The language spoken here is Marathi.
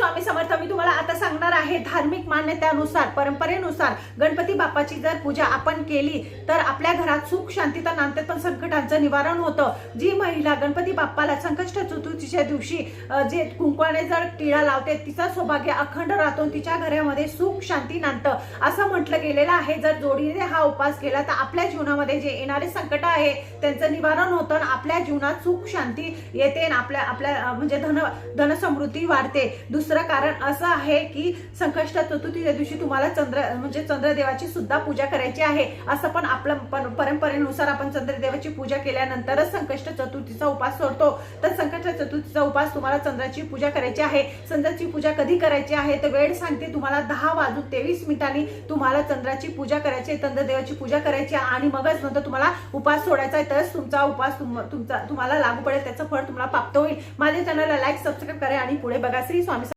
स्वामी समर्थ. मी तुम्हाला आता सांगणार आहे धार्मिक मान्यतेनुसार, परंपरेनुसार गणपती बाप्पाची जर पूजा आपण केली तर आपल्या घरात सुख शांतीता नांदते, पण संकटांचं निवारण होतं. जी महिला गणपती बाप्पाला संकष्ट चतुर्थीच्या दिवशी जे कुंकवाने जर टिळा लावते तिचा सौभाग्य अखंड राहतो, तिच्या घरामध्ये सुख शांती नांदतं असं म्हटलं गेलेलं आहे. जर जोडीने हा उपास केला तर आपल्या जीवनामध्ये जे येणारे संकट आहे त्यांचं निवारण होतं, आपल्या जीवनात सुख शांती येते, आपल्या आपल्या म्हणजे धन समृद्धी वाढते. दुसरं कारण असं आहे की संकष्ट चतुर्थीच्या दिवशी तुम्हाला चंद्रदेवाची सुद्धा पूजा करायची आहे. असं पण आपलं परंपरेनुसार आपण चंद्रदेवाची पूजा केल्यानंतरच संकष्ट चतुर्थीचा उपास सोडतो. तर संकष्ट चतुर्थीचा उपास तुम्हाला चंद्राची पूजा करायची आहे. चंद्राची पूजा कधी करायची आहे तर वेळ सांगते तुम्हाला 10:23 तुम्हाला चंद्राची पूजा करायची आहे, चंद्रदेवाची पूजा करायची आणि मगच नंतर तुम्हाला उपास सोडायचा आहे. तरच तुमचा उपास तुम्हाला लागू पडेल, त्याचं फळ तुम्हाला प्राप्त होईल. माझ्या चॅनलला लाईक सबस्क्राईब करा आणि पुढे बघा. श्री स्वामी